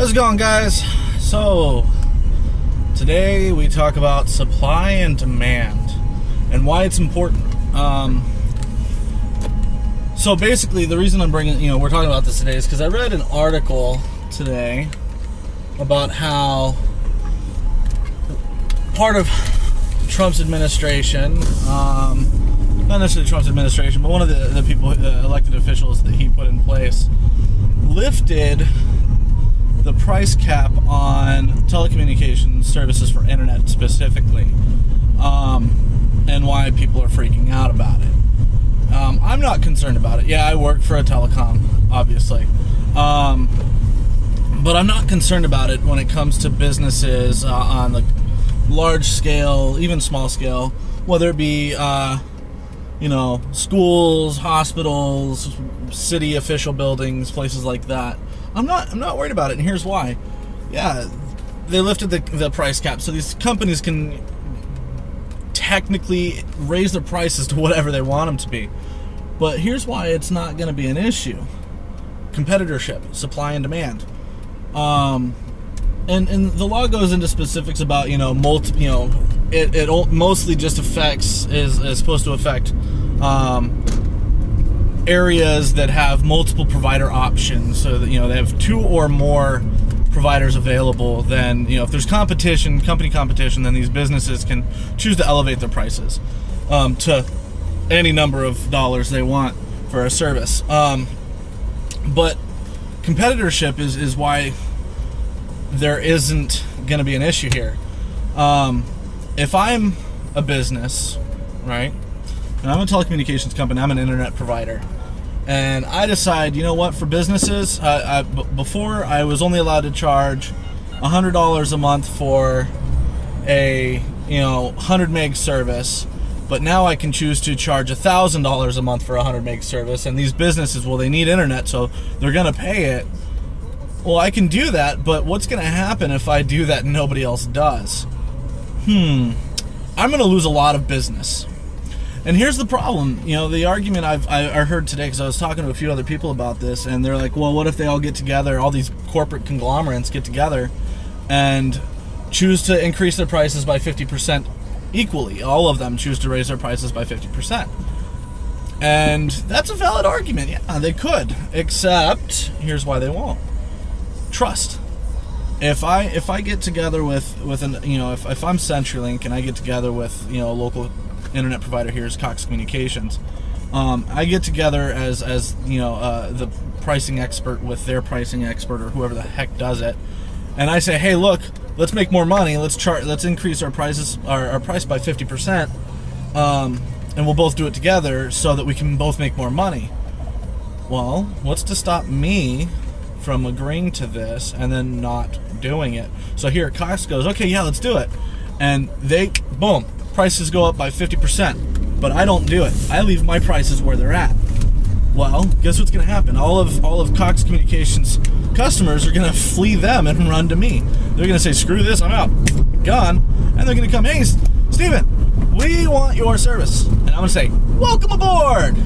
How's it going, guys? So, today we talk about supply and demand and why it's important. So basically, the reason I'm bringing, we're talking about this today is because I read an article today about how part of Trump's administration, not necessarily Trump's administration, but one of the people, elected officials that he put in place, lifted the price cap on telecommunications services for internet specifically, and why people are freaking out about it. I'm not concerned about it. Yeah, I work for a telecom, obviously, but I'm not concerned about it when it comes to businesses on the large scale, even small scale, whether it be schools, hospitals, city official buildings, places like that. I'm not worried about it, and here's why. Yeah, they lifted the price cap, so these companies can technically raise their prices to whatever they want them to be. But here's why it's not going to be an issue: competitorship, supply and demand. And the law goes into specifics about it mostly just is supposed to affect areas that have multiple provider options, so that they have two or more providers available. Then if there's company competition, then these businesses can choose to elevate their prices to any number of dollars they want for a service. But competitorship is why there isn't going to be an issue here. If I'm a business, right, and I'm a telecommunications company, I'm an internet provider, and I decide, for businesses, before I was only allowed to charge $100 a month for a 100 meg service, but now I can choose to charge $1,000 a month for a 100 meg service. And these businesses, they need internet, so they're gonna pay it. Well, I can do that, but what's gonna happen if I do that and nobody else does? I'm gonna lose a lot of business. And here's the problem. The argument I heard today, because I was talking to a few other people about this, and they're like, well, what if they all get together, all these corporate conglomerates get together and choose to increase their prices by 50% equally? All of them choose to raise their prices by 50%. And that's a valid argument. Yeah, they could. Except, here's why they won't. Trust. If I get together with an, if I'm CenturyLink and I get together with, a local internet provider here is Cox Communications, I get together as the pricing expert with their pricing expert or whoever the heck does it, and I say, hey, look, let's make more money, let's increase our prices, our price by 50%, and we'll both do it together so that we can both make more money. Well, what's to stop me from agreeing to this and then not doing it? So here Cox goes, okay, yeah, let's do it, and boom, prices go up by 50%, but I don't do it. I leave my prices where they're at. Well, guess what's going to happen? All of Cox Communications customers are going to flee them and run to me. They're going to say, screw this, I'm out, gone, and they're going to come, hey, Steven, we want your service. And I'm going to say, welcome aboard.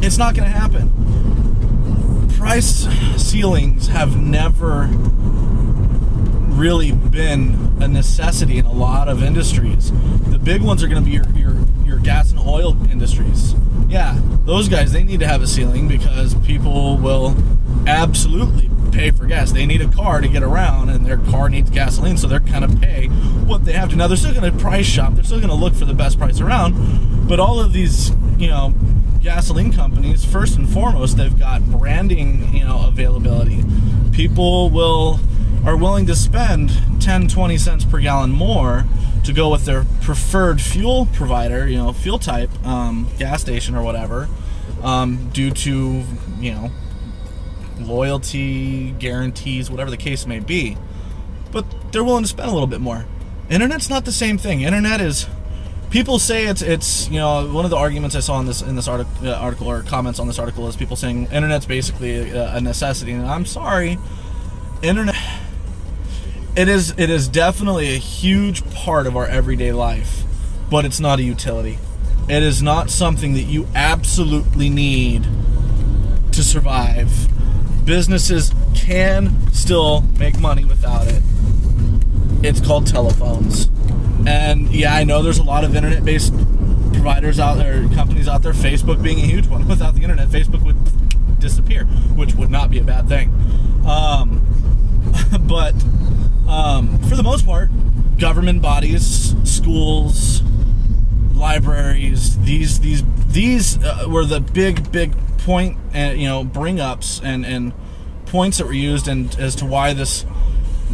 It's not going to happen. Price ceilings have never really been a necessity in a lot of industries. The big ones are going to be your gas and oil industries. Yeah, those guys, they need to have a ceiling because people will absolutely pay for gas. They need a car to get around, and their car needs gasoline, so they're going to pay what they have to. Now, they're still going to price shop. They're still going to look for the best price around, but all of these, gasoline companies, first and foremost, they've got branding, availability. People are willing to spend 10-20 cents per gallon more to go with their preferred fuel provider, fuel type, gas station or whatever, due to loyalty, guarantees, whatever the case may be. But they're willing to spend a little bit more. Internet's not the same thing. Internet is, people say it's one of the arguments I saw in this article or comments on this article is people saying internet's basically a necessity, and I'm sorry, internet. It is definitely a huge part of our everyday life, but it's not a utility. It is not something that you absolutely need to survive. Businesses can still make money without it. It's called telephones. And yeah, I know there's a lot of internet-based providers out there, companies out there, Facebook being a huge one. Without the internet, Facebook would disappear, which would not be a bad thing. But for the most part, government bodies, schools, libraries, these were the big point, and bring ups and points that were used, and as to why this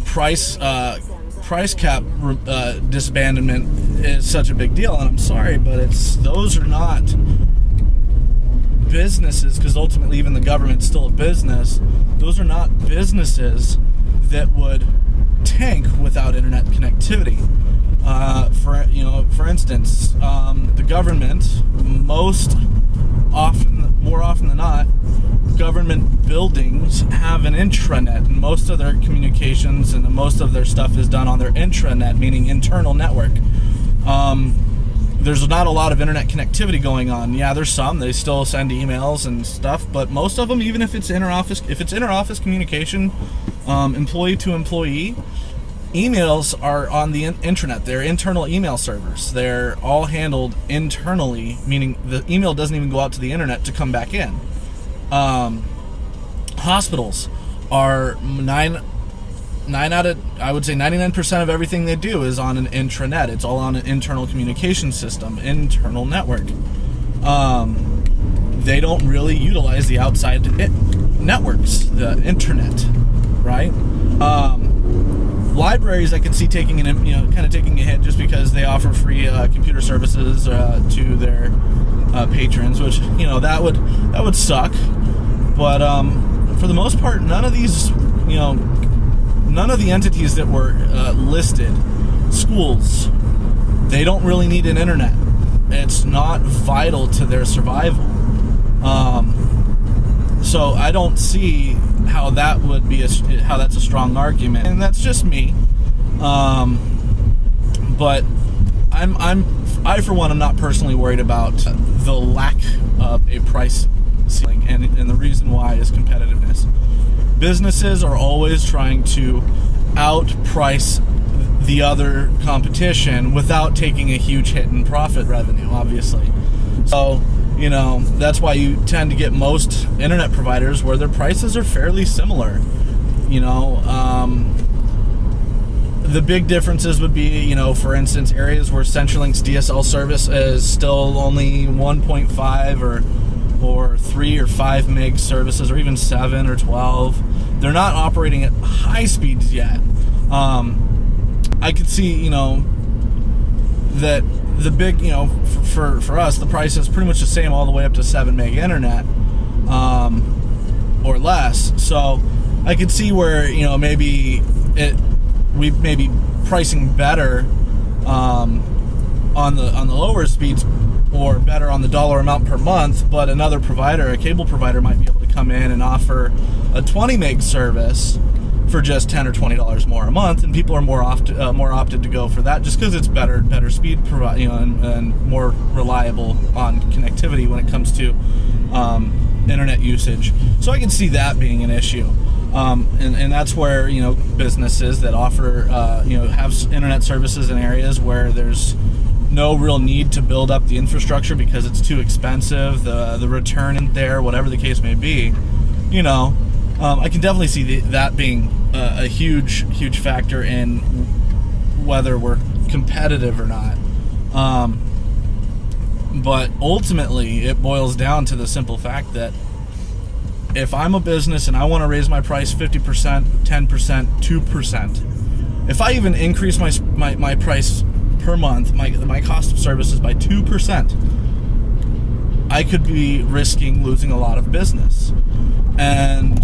price cap disbandment is such a big deal. And I'm sorry, but those are not businesses, because ultimately even the government's still a business. Those are not businesses that would tank without internet connectivity. For instance, the government, more often than not, government buildings have an intranet, and most of their communications and most of their stuff is done on their intranet, meaning internal network. There's not a lot of internet connectivity going on. Yeah, there's some. They still send emails and stuff, but most of them, even if it's inter-office communication, employee to employee, emails are on the intranet. They're internal email servers. They're all handled internally, meaning the email doesn't even go out to the internet to come back in. Hospitals are 99% of everything they do is on an intranet. It's all on an internal communication system, internal network. They don't really utilize the outside networks, the internet, right? Libraries, I could see taking a hit just because they offer free computer services to their patrons, which that would suck. But for the most part, none of the entities that were listed, schools, they don't really need an internet. It's not vital to their survival. So I don't see how that would be how that's a strong argument, and that's just me. But I for one am not personally worried about the lack of a price ceiling, and the reason why is competitiveness. Businesses are always trying to outprice the other competition without taking a huge hit in profit revenue, obviously. So, that's why you tend to get most internet providers where their prices are fairly similar. The big differences would be, for instance, areas where CenturyLink's DSL service is still only 1.5 or 3 or 5 meg services, or even 7 or 12. They're not operating at high speeds yet. I could see, that the big, for us, the price is pretty much the same all the way up to 7 meg internet, or less. So I could see where, maybe we may be pricing better on the lower speeds, or better on the dollar amount per month, but another provider, a cable provider, might be able to come in and offer a 20 meg service for just $10 or $20 more a month, and people are more opted to go for that just because it's better speed, and more reliable on connectivity when it comes to internet usage. So I can see that being an issue. And that's where businesses that offer have internet services in areas where there's no real need to build up the infrastructure because it's too expensive, the return in there, whatever the case may be, I can definitely see that being a huge factor in whether we're competitive or not. But ultimately, it boils down to the simple fact that if I'm a business and I want to raise my price 50%, 10%, 2%, if I even increase my price per month, my cost of services by 2%, I could be risking losing a lot of business. And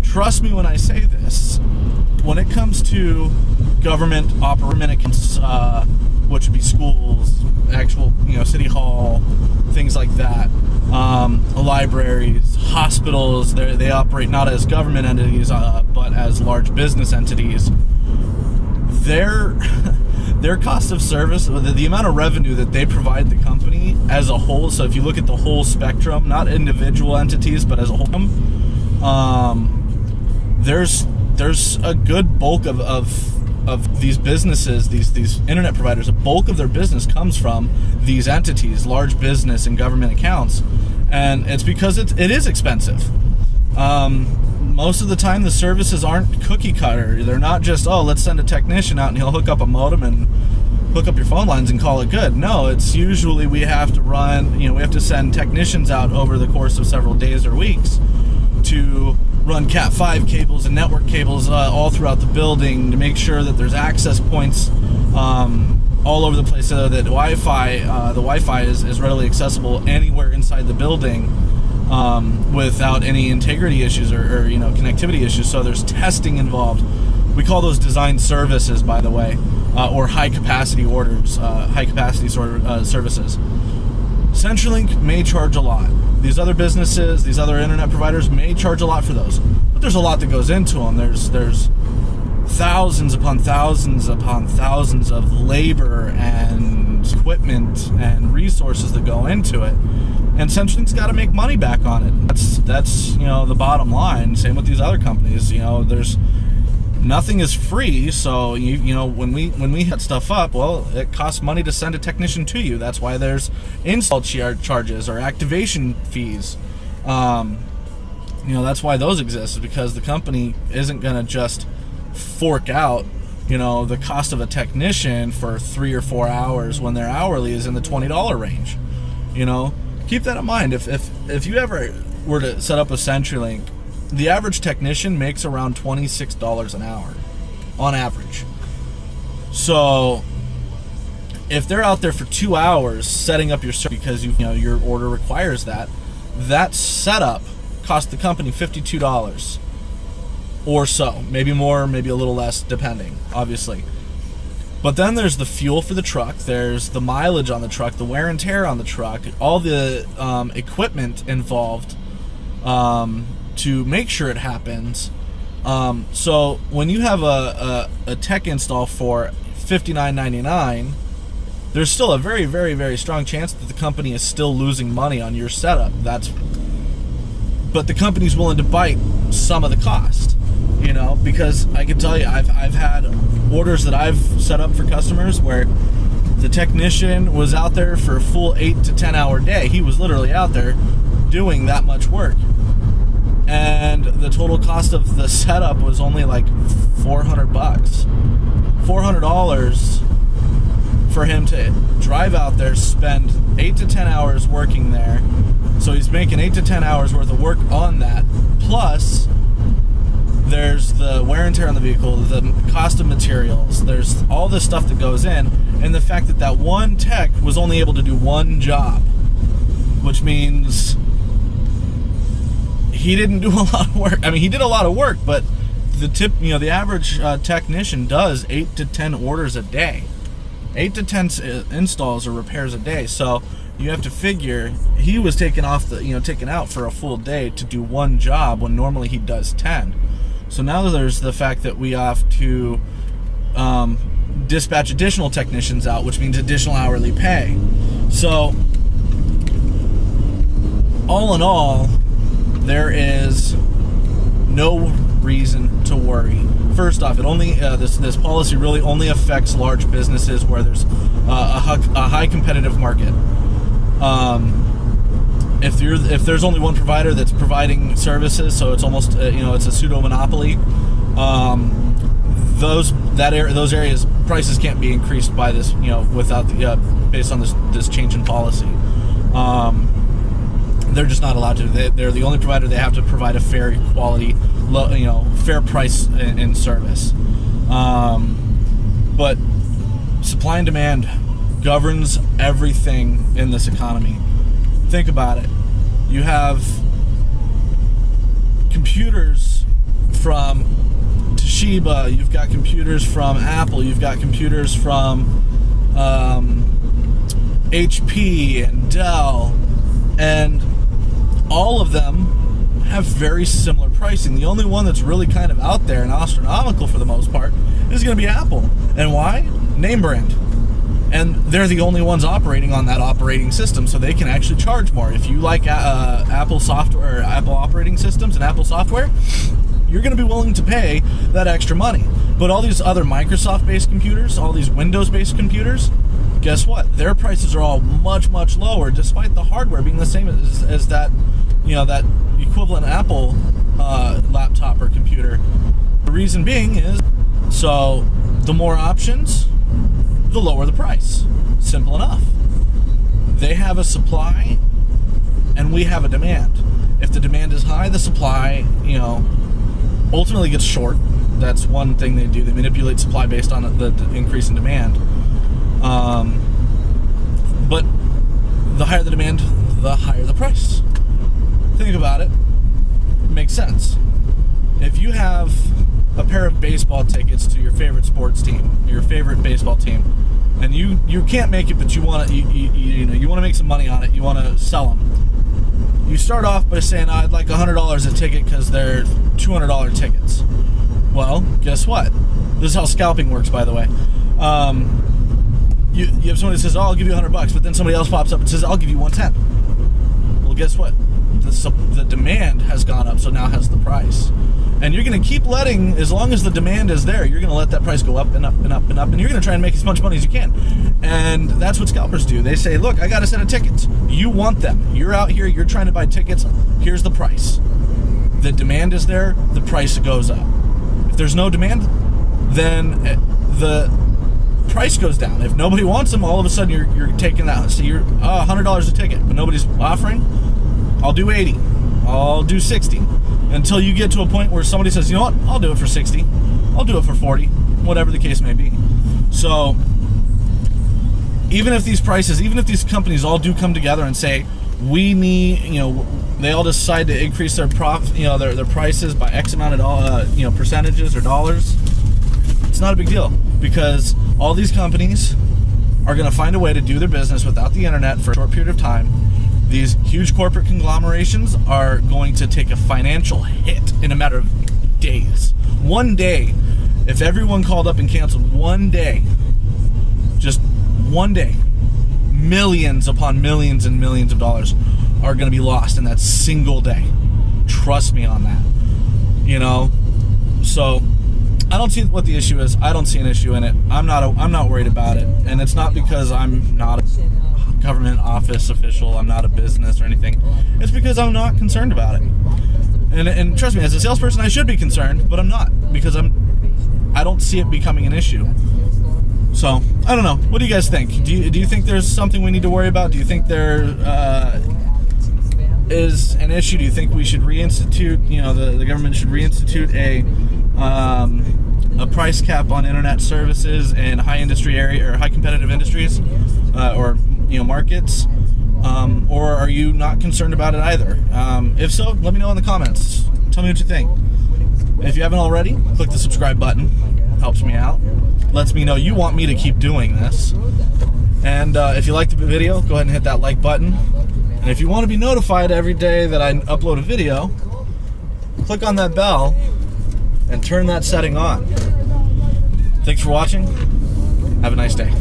trust me when I say this, when it comes to government operations, which would be schools, actual city hall, things like that, libraries, hospitals, they operate not as government entities, but as large business entities. Their cost of service, the amount of revenue that they provide the company as a whole, so if you look at the whole spectrum, not individual entities, but as a whole, there's a good bulk of these businesses, these internet providers. A bulk of their business comes from these entities, large business and government accounts, and it's because it is expensive. Most of the time, the services aren't cookie cutter. They're not just, oh, let's send a technician out and he'll hook up a modem and hook up your phone lines and call it good. No, it's usually we have to send technicians out over the course of several days or weeks to run Cat5 cables and network cables all throughout the building to make sure that there's access points all over the place, so that the Wi-Fi is readily accessible anywhere inside the building without any integrity issues or connectivity issues. So there's testing involved. We call those design services, by the way, or high capacity orders, services. CenturyLink may charge a lot. These other businesses, these other internet providers may charge a lot for those, but there's a lot that goes into them. There's thousands upon thousands upon thousands of labor and equipment and resources that go into it, and CenturyLink's got to make money back on it. That's the bottom line. Same with these other companies. There's nothing is free, so when we hit stuff up, well, it costs money to send a technician to you. That's why there's install charges or activation fees. That's why those exist, is because the company isn't going to just fork out the cost of a technician for 3 or 4 hours when their hourly is in the $20 range. Keep that in mind. If you ever were to set up a CenturyLink, the average technician makes around $26 an hour on average. So if they're out there for 2 hours setting up your service because your order requires that setup cost the company $52 or so, maybe more, maybe a little less, depending, obviously. But then there's the fuel for the truck, there's the mileage on the truck, the wear and tear on the truck, all the equipment involved to make sure it happens. So when you have a tech install for $59.99, there's still a very, very, very strong chance that the company is still losing money on your setup. But the company's willing to bite some of the cost, because I can tell you, I've had orders that I've set up for customers where the technician was out there for a full 8 to 10 hour day. He was literally out there doing that much work. And the total cost of the setup was only like $400. $400 for him to drive out there, spend 8 to 10 hours working there. So he's making 8 to 10 hours worth of work on that. Plus, there's the wear and tear on the vehicle, the cost of materials, there's all this stuff that goes in, and the fact that one tech was only able to do one job, which means he didn't do a lot of work. I mean, he did a lot of work, but the average technician does 8 to 10 orders a day, 8 to 10 installs or repairs a day. So you have to figure he was taken out for a full day to do one job when normally he does 10. So now there's the fact that we have to dispatch additional technicians out, which means additional hourly pay. So all in all, there is no reason to worry. First off, it only this policy really only affects large businesses where there's a high competitive market. If there's only one provider that's providing services, so it's almost it's a pseudo monopoly. Those areas prices can't be increased by this without based on this change in policy. They're just not allowed to. They're the only provider. They have to provide a fair quality, fair price in service. But supply and demand governs everything in this economy. Think about it. You have computers from Toshiba. You've got computers from Apple. You've got computers from HP and Dell, and all of them have very similar pricing. The only one that's really kind of out there and astronomical for the most part is going to be Apple. And why? Name brand. And they're the only ones operating on that operating system, so they can actually charge more. If you like Apple software, or Apple operating systems and Apple software, you're going to be willing to pay that extra money. But all these other Microsoft-based computers, all these Windows-based computers, guess what? Their prices are all much, much lower, despite the hardware being the same as that, that equivalent Apple laptop or computer. The reason being is, so the more options, the lower the price. Simple enough. They have a supply, and we have a demand. If the demand is high, the supply, ultimately gets short. That's one thing they do. They manipulate supply based on the increase in demand. But the higher the demand, the higher the price. Think about it. It makes sense. If you have a pair of baseball tickets to your favorite sports team, your favorite baseball team, and you can't make it, but you want to you want to make some money on it, you want to sell them. You start off by saying, I'd like $100 a ticket because they're $200 tickets. Well, guess what? This is how scalping works, by the way. You have somebody that says, I'll give you $100, but then somebody else pops up and says, I'll give you $110. Well, guess what? The demand has gone up, so now has the price. And you're going to keep letting, as long as the demand is there, you're going to let that price go up and up and up and up, and you're going to try and make as much money as you can. And that's what scalpers do. They say, look, I got a set of tickets. You want them. You're out here, you're trying to buy tickets. Here's the price. The demand is there, the price goes up. If there's no demand, then the price goes down. If nobody wants them, all of a sudden you're taking that. So you're $100 a ticket, but nobody's offering. I'll do 80. I'll do 60. Until you get to a point where somebody says, you know what, I'll do it for 60. I'll do it for 40. Whatever the case may be. So even if these companies all do come together and say, we need, they all decide to increase their their prices by X amount of percentages or dollars, it's not a big deal, because all these companies are going to find a way to do their business without the internet for a short period of time. These huge corporate conglomerations are going to take a financial hit in a matter of days. One day, if everyone called up and canceled one day, just one day, millions upon millions and millions of dollars are going to be lost in that single day. Trust me on that. So I don't see what the issue is. I don't see an issue in it. I'm not worried about it, and it's not because I'm not a government office official. I'm not a business or anything. It's because I'm not concerned about it. And trust me, as a salesperson, I should be concerned, but I'm not, because I don't see it becoming an issue. So I don't know. What do you guys think? Do you think there's something we need to worry about? Do you think there is an issue? Do you think we should reinstitute? The government should reinstitute a price cap on internet services in high industry area or high competitive industries, or markets, or are you not concerned about it either? If so, let me know in the comments. Tell me what you think. If you haven't already, click the subscribe button. Helps me out. Lets me know you want me to keep doing this. And if you liked the video, go ahead and hit that like button. And if you want to be notified every day that I upload a video, click on that bell and turn that setting on. Thanks for watching. Have a nice day.